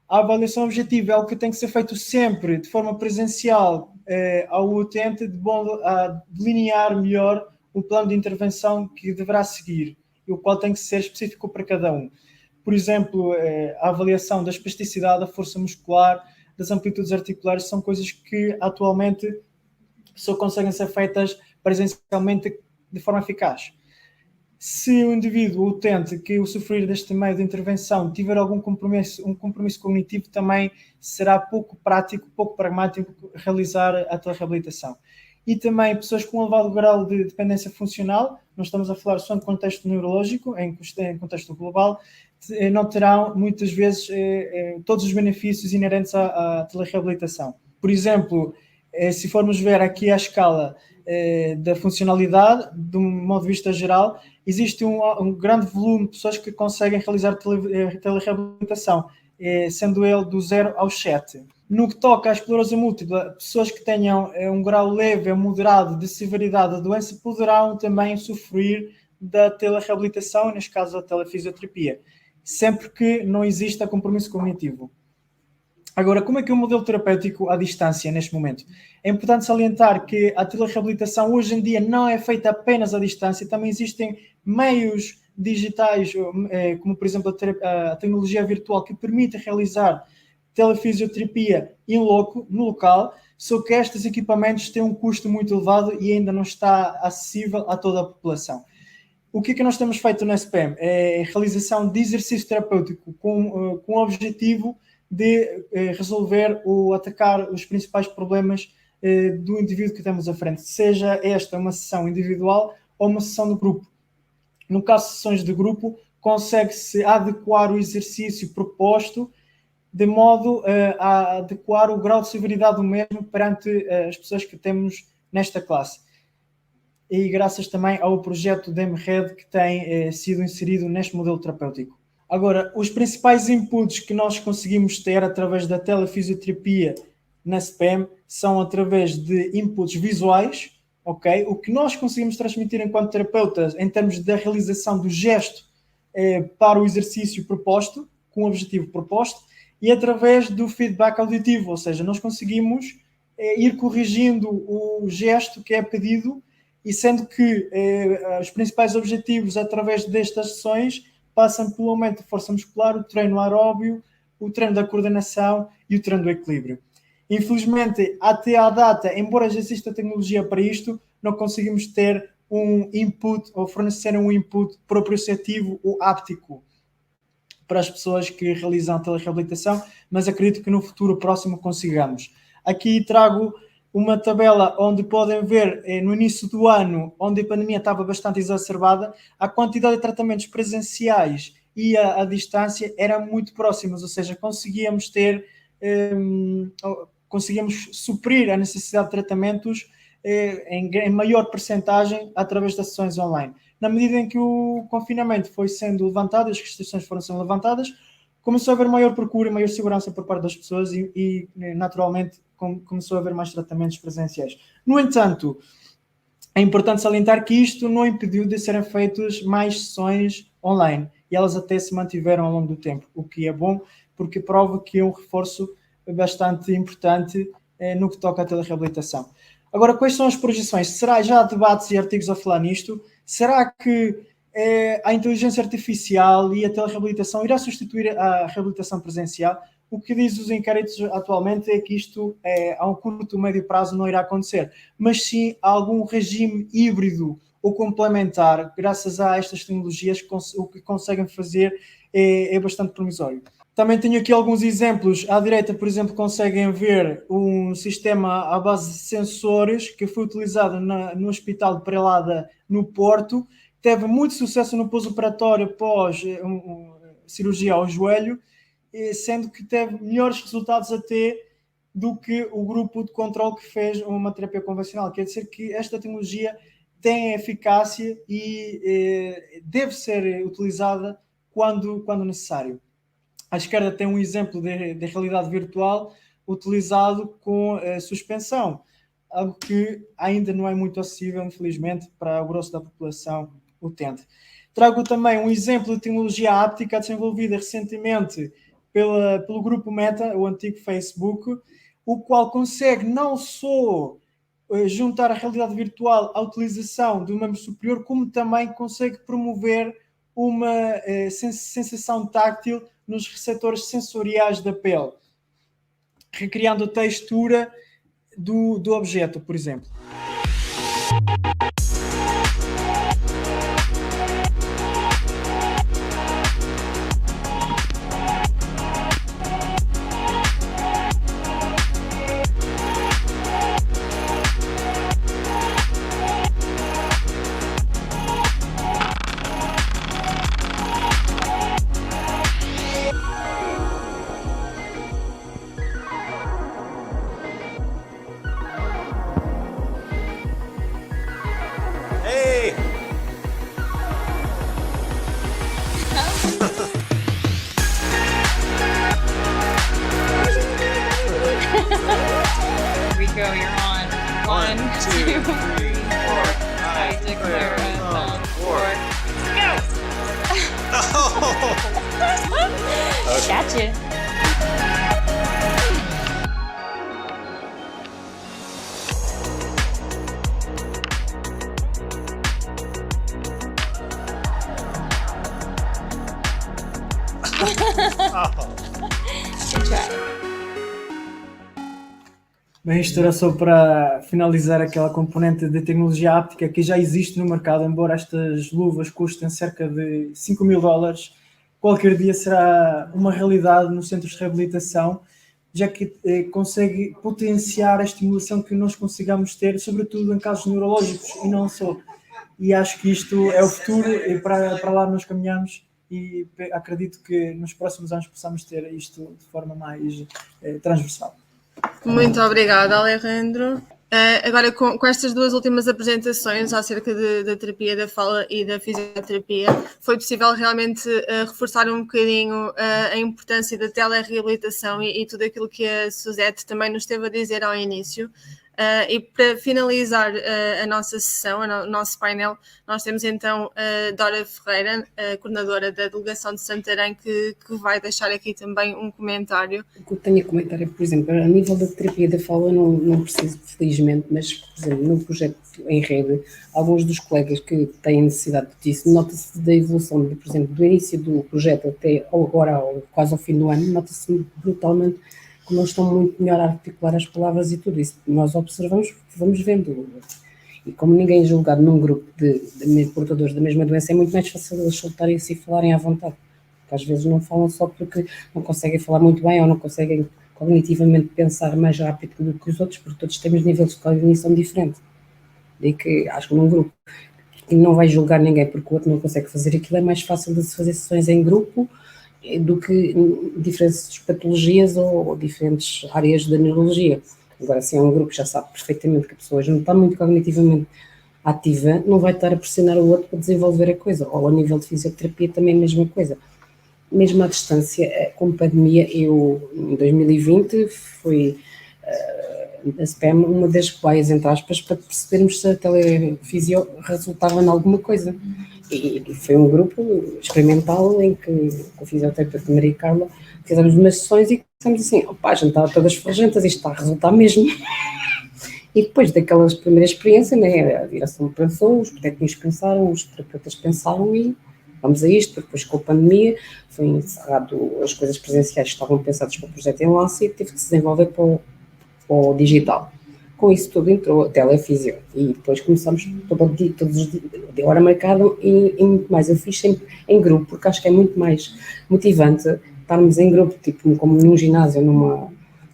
A avaliação objetiva é algo que tem que ser feito sempre de forma presencial ao utente, de modo a delinear melhor o plano de intervenção que deverá seguir, e o qual tem que ser específico para cada um. Por exemplo, a avaliação da espasticidade, da força muscular, das amplitudes articulares, são coisas que atualmente só conseguem ser feitas presencialmente de forma eficaz. Se o indivíduo utente que o sofrer deste meio de intervenção tiver algum compromisso, um compromisso cognitivo, também será pouco prático, pouco pragmático realizar a telereabilitação. E também pessoas com elevado grau de dependência funcional, não estamos a falar só no contexto neurológico, em contexto global, não terão muitas vezes todos os benefícios inerentes à telereabilitação. Por exemplo, se formos ver aqui a escala da funcionalidade, de um modo de vista geral, existe um grande volume de pessoas que conseguem realizar telereabilitação, sendo ele do 0 ao 7. No que toca à esclerose múltipla, pessoas que tenham um grau leve a moderado de severidade da doença poderão também sofrer da telereabilitação, neste caso a telefisioterapia, sempre que não exista compromisso cognitivo. Agora, como é que é o modelo terapêutico à distância neste momento? É importante salientar que a telereabilitação hoje em dia não é feita apenas à distância, também existem meios digitais, como por exemplo a tecnologia virtual que permite realizar telefisioterapia in loco, no local, só que estes equipamentos têm um custo muito elevado e ainda não está acessível a toda a população. O que é que nós temos feito na SPEM? É a realização de exercício terapêutico com o objetivo de resolver ou atacar os principais problemas do indivíduo que temos à frente, seja esta uma sessão individual ou uma sessão de grupo. No caso de sessões de grupo, consegue-se adequar o exercício proposto de modo a adequar o grau de severidade do mesmo perante as pessoas que temos nesta classe. E graças também ao projeto DEMRED que tem sido inserido neste modelo terapêutico. Agora, os principais inputs que nós conseguimos ter através da telefisioterapia na SPEM são através de inputs visuais, ok? O que nós conseguimos transmitir enquanto terapeutas em termos da realização do gesto para o exercício proposto, com o objetivo proposto, e através do feedback auditivo, ou seja, nós conseguimos ir corrigindo o gesto que é pedido, e sendo que os principais objetivos através destas sessões passam pelo aumento de força muscular, o treino aeróbio, o treino da coordenação e o treino do equilíbrio. Infelizmente, até à data, embora já exista tecnologia para isto, não conseguimos ter um input ou fornecer um input proprioceptivo ou áptico para as pessoas que realizam a telereabilitação, mas acredito que no futuro próximo consigamos. Aqui trago uma tabela onde podem ver, no início do ano, onde a pandemia estava bastante exacerbada, a quantidade de tratamentos presenciais e a distância eram muito próximas, ou seja, conseguíamos suprir a necessidade de tratamentos em maior percentagem através das sessões online. Na medida em que o confinamento foi sendo levantado, as restrições foram sendo levantadas, começou a haver maior procura e maior segurança por parte das pessoas e naturalmente, começou a haver mais tratamentos presenciais. No entanto, é importante salientar que isto não impediu de serem feitas mais sessões online, e elas até se mantiveram ao longo do tempo, o que é bom, porque prova que é um reforço bastante importante no que toca à telereabilitação. Agora, quais são as projeções? Já há debates e artigos a falar nisto? Será que a inteligência artificial e a telereabilitação irá substituir a reabilitação presencial? O que diz os inquéritos atualmente é que isto a um curto, médio prazo não irá acontecer, mas sim algum regime híbrido ou complementar, graças a estas tecnologias, o que conseguem fazer é bastante promissório. Também tenho aqui alguns exemplos. À direita, por exemplo, conseguem ver um sistema à base de sensores que foi utilizado no Hospital de Prelada, no Porto. Teve muito sucesso no pós-operatório pós cirurgia ao joelho, sendo que teve melhores resultados até do que o grupo de controle que fez uma terapia convencional. Quer dizer que esta tecnologia tem eficácia e deve ser utilizada quando necessário. À esquerda tem um exemplo de realidade virtual utilizado com suspensão, algo que ainda não é muito acessível, infelizmente, para o grosso da população utente. Trago também um exemplo de tecnologia áptica desenvolvida recentemente pelo grupo Meta, o antigo Facebook, o qual consegue não só juntar a realidade virtual à utilização do membro superior, como também consegue promover uma sensação táctil nos receptores sensoriais da pele, recriando a textura do objeto, por exemplo. Here we go, you're on. 1, 2, 3, 4. I declare us on 4. Go! Okay. Gotcha. Good try. Bem, isto era só para finalizar aquela componente de tecnologia áptica que já existe no mercado, embora estas luvas custem cerca de $5.000, qualquer dia será uma realidade nos centros de reabilitação, já que consegue potenciar a estimulação que nós consigamos ter, sobretudo em casos neurológicos e não só. E acho que isto é o futuro e para lá nós caminhamos e acredito que nos próximos anos possamos ter isto de forma mais transversal. Muito obrigada, Alejandro. Agora, com estas duas últimas apresentações acerca da terapia da fala e da fisioterapia, foi possível realmente reforçar um bocadinho a importância da telereabilitação e tudo aquilo que a Suzete também nos esteve a dizer ao início. E para finalizar a nossa sessão, o nosso painel, nós temos então a Dora Ferreira, a coordenadora da delegação de Santarém, que vai deixar aqui também um comentário. O que eu tenho a comentar é, por exemplo, a nível da terapia da fala, eu não preciso, felizmente, mas, por exemplo, no projeto em rede, alguns dos colegas que têm necessidade disso, nota-se da evolução, por exemplo, do início do projeto até agora, quase ao fim do ano, nota-se brutalmente como eles estão muito melhor a articular as palavras e tudo isso. Nós observamos, vamos vendo. E como ninguém é julgado num grupo de portadores da mesma doença, é muito mais fácil eles soltarem-se e falarem à vontade. Porque às vezes não falam só porque não conseguem falar muito bem ou não conseguem cognitivamente pensar mais rápido do que os outros, porque todos temos níveis de cognição diferentes. E que acho que num grupo que não vai julgar ninguém porque o outro não consegue fazer aquilo, é mais fácil de se fazer sessões em grupo do que diferentes patologias ou diferentes áreas da neurologia. Agora, se é um grupo que já sabe perfeitamente que a pessoa já não está muito cognitivamente ativa, não vai estar a pressionar o outro para desenvolver a coisa. Ou a nível de fisioterapia também é a mesma coisa. Mesmo à distância, com a pandemia, eu em 2020 fui a SPEM uma das cobaias, entre aspas, para percebermos se a telefisio resultava em alguma coisa. E foi um grupo experimental em que, com a fisioterapeuta Maria Carla, fizemos umas sessões e dissemos assim, opá, a gente estava todas ferragentas, isto está a resultar mesmo. E depois daquelas primeiras experiências, né, a direção pensou, os técnicos pensaram, os terapeutas pensaram e vamos a isto. Depois com a pandemia foi encerrado, as coisas presenciais estavam pensadas para o projeto Enlace e teve que se desenvolver para o digital. Com isso tudo entrou a telefisio e depois começamos todos os dias, de hora marcada e muito mais. Eu fiz sempre em grupo, porque acho que é muito mais motivante estarmos em grupo, tipo como num ginásio,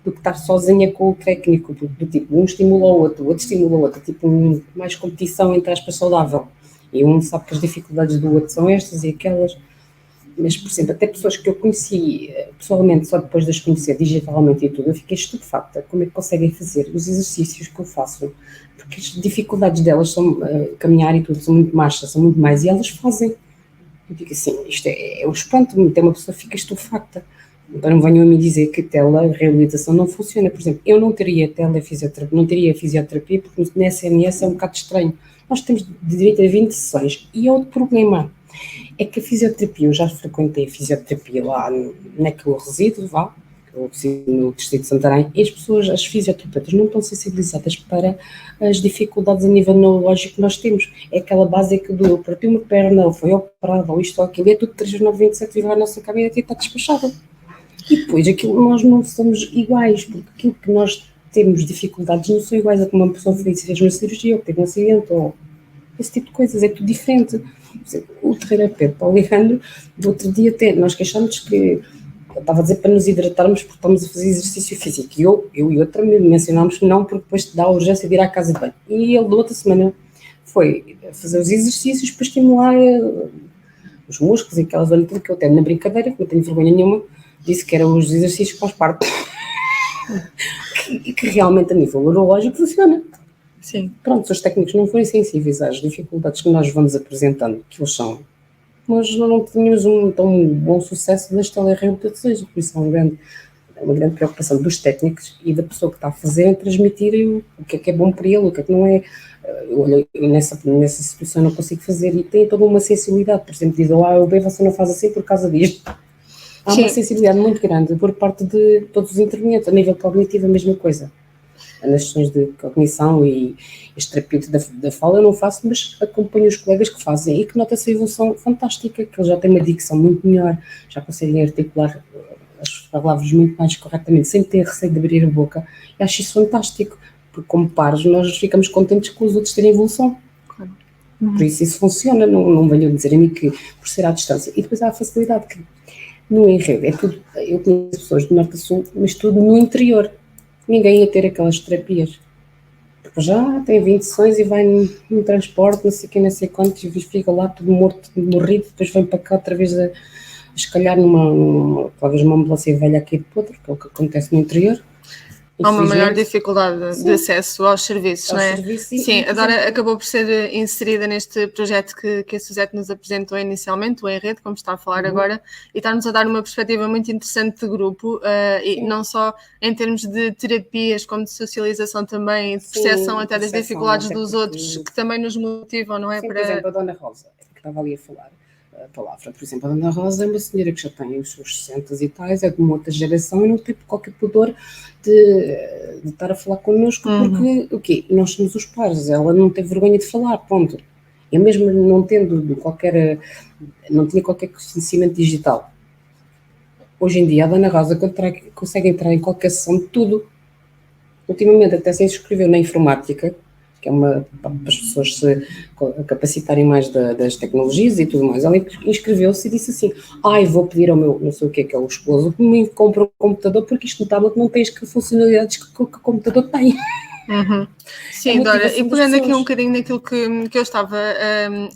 do que estar sozinha com o técnico, do tipo, um estimula o outro estimula o outro, tipo mais competição entre aspas saudável. E um sabe que as dificuldades do outro são estas e aquelas. Mas, por exemplo, até pessoas que eu conheci pessoalmente, só depois de as conhecer digitalmente e tudo, eu fiquei estupefacta como é que conseguem fazer os exercícios que eu faço, porque as dificuldades delas são caminhar e tudo, são muito mais, e elas fazem. Eu digo assim, isto é um espanto, até uma pessoa fica estupefacta. Então não venham a me dizer que a telereabilitação não funciona. Por exemplo, eu não teria telefisioterapia, não teria fisioterapia, porque na SNS é um bocado estranho. Nós temos direito a 20 sessões, e é outro problema. É que a fisioterapia, eu já frequentei a fisioterapia lá onde que eu resido, no distrito de Santarém, e as fisioterapeutas não estão sensibilizadas para as dificuldades a nível neurológico que nós temos. É aquela básica do eu parti uma perna, ou foi operado, ou isto ou aquilo, é tudo 3,927 vive à nossa cabeça e está despachada. E depois aquilo nós não somos iguais, porque aquilo que nós termos dificuldades não são iguais a como uma pessoa fez uma cirurgia ou que teve um acidente ou esse tipo de coisas, é tudo diferente. O terapeuta Alejandro, do outro dia até, nós queixámos que ele estava a dizer para nos hidratarmos porque estamos a fazer exercício físico. E eu e outra mencionámos que não, porque depois dá a urgência de ir à casa de banho. E ele, da outra semana, foi fazer os exercícios para estimular os músculos e aquela zona que eu tenho na brincadeira, que não tenho vergonha nenhuma, disse que eram os exercícios que faz parte. E que realmente a nível urológico funciona. Sim. Pronto, se os técnicos não forem sensíveis às dificuldades que nós vamos apresentando, que eles são, nós não tínhamos um tão bom sucesso das telereabilitações, por isso é uma grande preocupação dos técnicos e da pessoa que está a fazer em transmitir o que é bom para ele, o que é que não é. Olha, nessa situação eu não consigo fazer e tem toda uma sensibilidade, por exemplo, diz, A ou B você não faz assim por causa disto. Há uma sensibilidade muito grande por parte de todos os intervenientes, a nível cognitivo a mesma coisa. Nas sessões de cognição e este terapeuta da fala eu não faço, mas acompanho os colegas que fazem e que nota-se a evolução fantástica, que eles já têm uma dicção muito melhor, já conseguem articular as palavras muito mais corretamente, sem ter receio de abrir a boca. E acho isso fantástico, porque como pares nós ficamos contentes com os outros terem evolução. Claro. Por isso funciona, não venham dizer a mim que por ser à distância. E depois há a facilidade que no enredo, é tudo, eu conheço pessoas do norte a sul, mas tudo no interior. Ninguém ia ter aquelas terapias. Porque já tem 20 sessões e vai no transporte, não sei quem, não sei quantos, e fica lá tudo morto, tudo morrido, depois vem para cá outra vez a escalhar talvez uma ambulância velha aqui de podre, que é o que acontece no interior. Há uma maior dificuldade de acesso aos serviços, não é? Sim, a Dora acabou por ser inserida neste projeto que a Suzete nos apresentou inicialmente, o Enredo, como está a falar agora, e está-nos a dar uma perspectiva muito interessante de grupo, e não só em termos de terapias, como de socialização também, e de percepção até das dificuldades dos outros, que também nos motivam, não é? Sim, por exemplo, a Dona Rosa, que estava ali a falar. A palavra. Por exemplo, a Dona Rosa é uma senhora que já tem os seus 60 e tais, é de uma outra geração e não tem qualquer pudor de estar a falar connosco, porque o quê? Nós somos os pais, ela não tem vergonha de falar, ponto. Eu mesmo não tendo não tinha qualquer conhecimento digital. Hoje em dia, a Dona Rosa consegue entrar em qualquer sessão de tudo. Ultimamente até se inscreveu na informática, que é para as pessoas se capacitarem mais das tecnologias e tudo mais. Ela inscreveu-se e disse assim, vou pedir ao meu, não sei o que é o esposo, que me compre um computador, porque isto no tablet não tem as funcionalidades que o computador tem. Sim, Dora, e pegando aqui um bocadinho naquilo que eu estava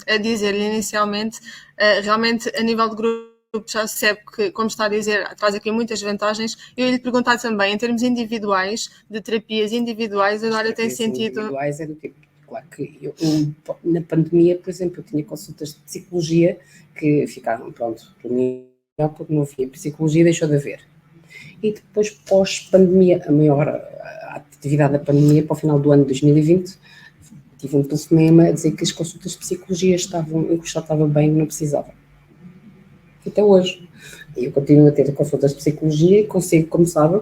a dizer-lhe inicialmente, realmente a nível de grupo já se percebe que, como está a dizer, traz aqui muitas vantagens. Eu ia lhe perguntar também, em termos individuais, de terapias individuais, agora tem sentido... Individuais é do tipo, claro que eu, na pandemia, por exemplo, eu tinha consultas de psicologia que ficaram, pronto, para mim, porque não havia psicologia, deixou de haver. E depois, pós-pandemia, a maior atividade da pandemia, para o final do ano de 2020, tive um telefonema a dizer que as consultas de psicologia eu já estava bem, não precisava. Até hoje. Eu continuo a ter consultas de psicologia e consigo, como sabe,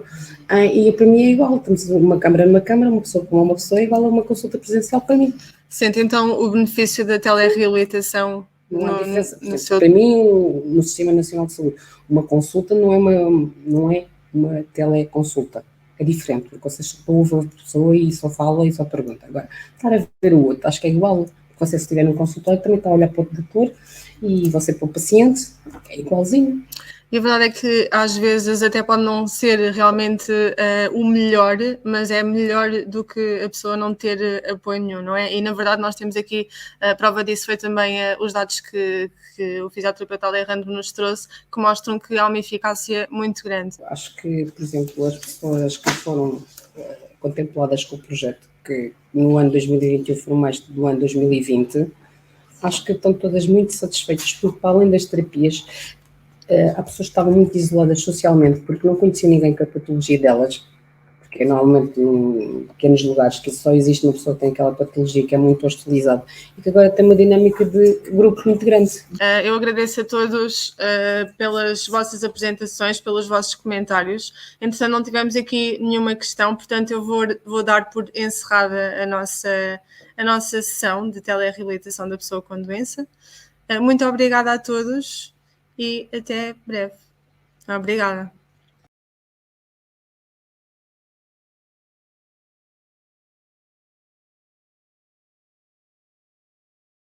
e para mim é igual. Temos uma câmara numa câmara, uma pessoa com uma pessoa é igual a uma consulta presencial para mim. Sente então o benefício da telereabilitação? Não há diferença. Para mim, no Sistema Nacional de Saúde, uma consulta não é uma teleconsulta. É diferente, porque você só ouve a pessoa e só fala e só pergunta. Agora, estar a ver o outro, acho que é igual. Você, se estiver no consultório, também está a olhar para o doutor e você para o paciente, é igualzinho. E a verdade é que às vezes até pode não ser realmente o melhor, mas é melhor do que a pessoa não ter apoio nenhum, não é? E na verdade nós temos aqui, a prova disso foi também os dados que o fisioterapeuta Alejandro nos trouxe, que mostram que há uma eficácia muito grande. Acho que, por exemplo, as pessoas que foram contempladas com o projeto, que no ano 2021 foram mais do ano 2020, acho que estão todas muito satisfeitas, porque para além das terapias, há pessoas que estavam muito isoladas socialmente, porque não conheciam ninguém com a patologia delas, porque normalmente em pequenos lugares que só existe uma pessoa que tem aquela patologia que é muito hostilizada, e que agora tem uma dinâmica de grupo muito grande. Eu agradeço a todos pelas vossas apresentações, pelos vossos comentários. Entretanto, não tivemos aqui nenhuma questão, portanto eu vou dar por encerrada a nossa sessão de telereabilitação da pessoa com doença. Muito obrigada a todos e até breve. Obrigada.